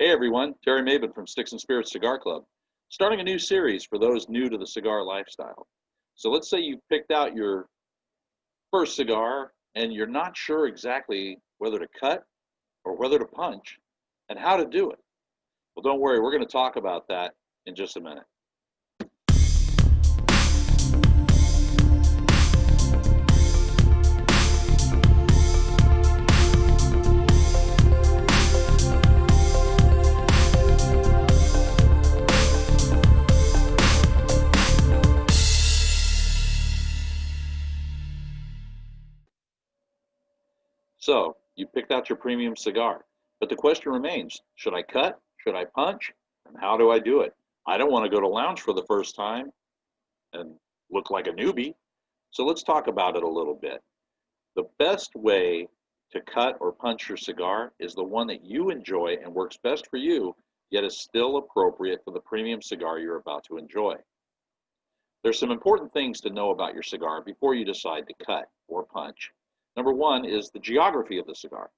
Hey everyone, Terry Maben from Sticks and Spirits Cigar Club, starting a new series for those new to the cigar lifestyle. So let's say you picked out your first cigar and you're not sure exactly whether to cut or whether to punch and how to do it. Well, don't worry, we're going to talk about that in just a minute. So you picked out your premium cigar, but the question remains, should I cut? Should I punch? And how do I do it? I don't want to go to lounge for the first time and look like a newbie. So let's talk about it a little bit. The best way to cut or punch your cigar is the one that you enjoy and works best for you, yet is still appropriate for the premium cigar you're about to enjoy. There's some important things to know about your cigar before you decide to cut or punch. Number one is the geography of the cigar.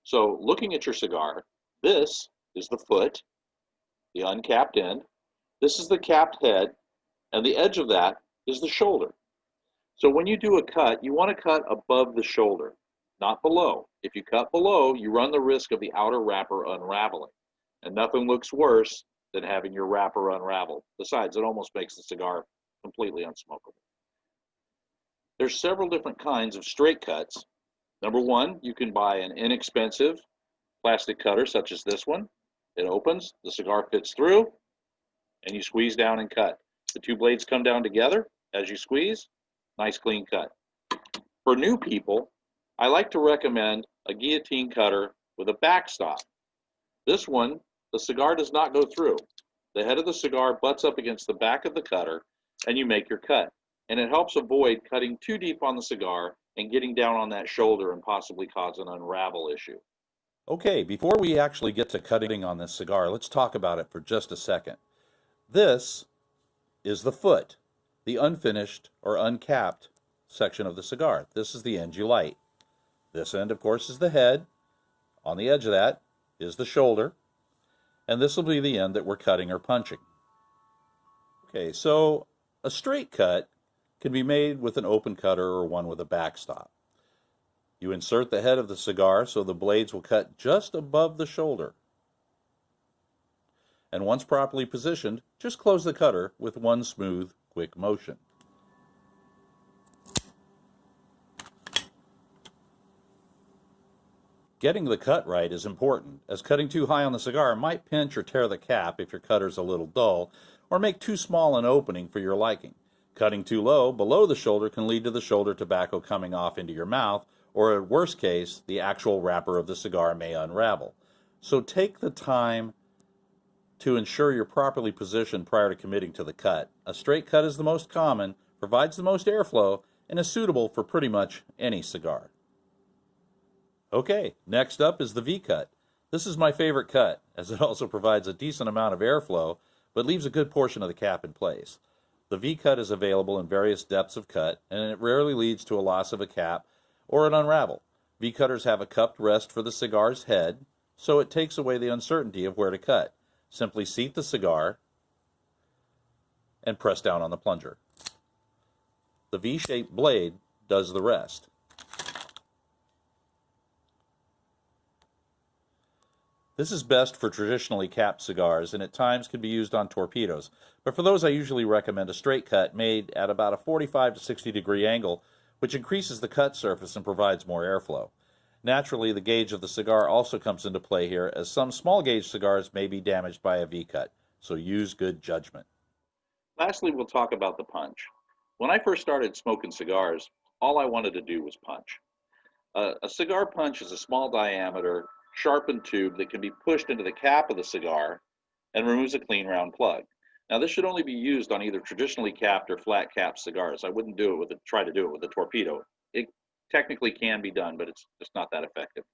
So looking at your cigar, this is the foot, the uncapped end. This is the capped head, and the edge of that is the shoulder. So when you do a cut, you want to cut above the shoulder, not below. If you cut below, you run the risk of the outer wrapper unraveling. And nothing looks worse than having your wrapper unravel. Besides, it almost makes the cigar completely unsmokable. There's several different kinds of straight cuts. Number one, you can buy an inexpensive plastic cutter such as this one. It opens, the cigar fits through, and you squeeze down and cut. The two blades come down together as you squeeze. Nice clean cut. For new people, I like to recommend a guillotine cutter with a backstop. This one, the cigar does not go through. The head of the cigar butts up against the back of the cutter and you make your cut. And it helps avoid cutting too deep on the cigar and getting down on that shoulder and possibly cause an unravel issue. Okay, before we actually get to cutting on this cigar, let's talk about it for just a second. This is the foot, the unfinished or uncapped section of the cigar. This is the end you light. This end, of course, is the head. On the edge of that is the shoulder. And this will be the end that we're cutting or punching. Okay, so a straight cut can be made with an open cutter or one with a backstop. You insert the head of the cigar so the blades will cut just above the shoulder. And once properly positioned, just close the cutter with one smooth, quick motion. Getting the cut right is important, as cutting too high on the cigar might pinch or tear the cap if your cutter's a little dull, or make too small an opening for your liking. Cutting too low, below the shoulder, can lead to the shoulder tobacco coming off into your mouth, or at worst case, the actual wrapper of the cigar may unravel. So take the time to ensure you're properly positioned prior to committing to the cut. A straight cut is the most common, provides the most airflow, and is suitable for pretty much any cigar. Okay, next up is the V-cut. This is my favorite cut, as it also provides a decent amount of airflow, but leaves a good portion of the cap in place. The V-cut is available in various depths of cut, and it rarely leads to a loss of a cap or an unravel. V-cutters have a cupped rest for the cigar's head, so it takes away the uncertainty of where to cut. Simply seat the cigar and press down on the plunger. The V-shaped blade does the rest. This is best for traditionally capped cigars and at times can be used on torpedoes, but for those I usually recommend a straight cut made at about a 45 to 60 degree angle, which increases the cut surface and provides more airflow. Naturally, the gauge of the cigar also comes into play here, as some small gauge cigars may be damaged by a V-cut, so use good judgment. Lastly, we'll talk about the punch. When I first started smoking cigars, all I wanted to do was punch. A cigar punch is a small diameter, sharpened tube that can be pushed into the cap of the cigar and removes a clean round plug. Now this should only be used on either traditionally capped or flat capped cigars. I wouldn't try to do it with a torpedo. It technically can be done, but it's just not that effective.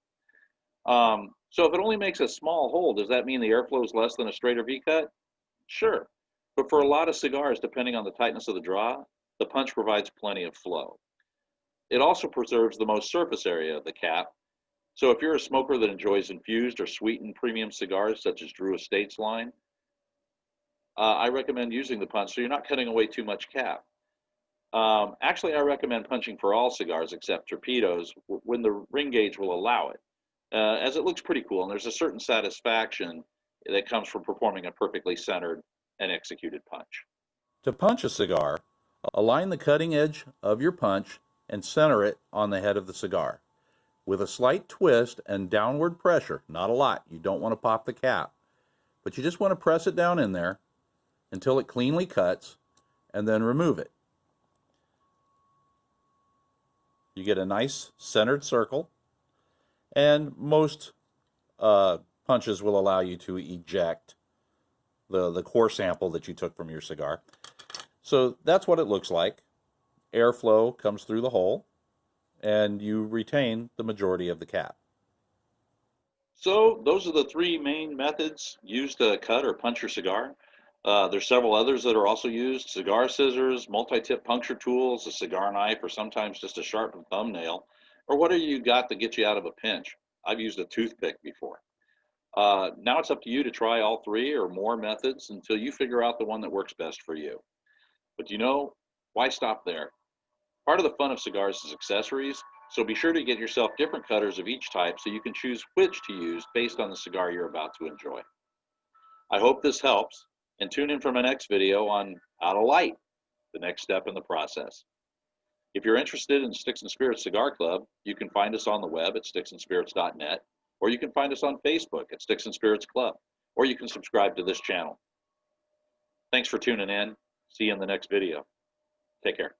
So if it only makes a small hole, does that mean the airflow is less than a straighter V-cut? Sure, but for a lot of cigars, depending on the tightness of the draw, the punch provides plenty of flow. It also preserves the most surface area of the cap, So if you're a smoker that enjoys infused or sweetened premium cigars, such as Drew Estates line, I recommend using the punch so you're not cutting away too much cap. Actually, I recommend punching for all cigars except torpedoes when the ring gauge will allow it, as it looks pretty cool and there's a certain satisfaction that comes from performing a perfectly centered and executed punch. To punch a cigar, align the cutting edge of your punch and center it on the head of the cigar. With a slight twist and downward pressure, not a lot, you don't want to pop the cap, but you just want to press it down in there until it cleanly cuts and then remove it. You get a nice centered circle, and most punches will allow you to eject the core sample that you took from your cigar. So that's what it looks like. Airflow comes through the hole, and you retain the majority of the cap. So those are the three main methods used to cut or punch your cigar. There's several others that are also used: cigar scissors, multi-tip puncture tools, a cigar knife, or sometimes just a sharpened thumbnail, or whatever you got to get you out of a pinch. I've used a toothpick before. Now it's up to you to try all three or more methods until you figure out the one that works best for you. But why stop there? Part of the fun of cigars is accessories, so be sure to get yourself different cutters of each type so you can choose which to use based on the cigar you're about to enjoy. I hope this helps, and tune in for my next video on how to light, the next step in the process. If you're interested in Sticks and Spirits Cigar Club, you can find us on the web at sticksandspirits.net, or you can find us on Facebook at Sticks and Spirits Club, or you can subscribe to this channel. Thanks for tuning in. See you in the next video. Take care.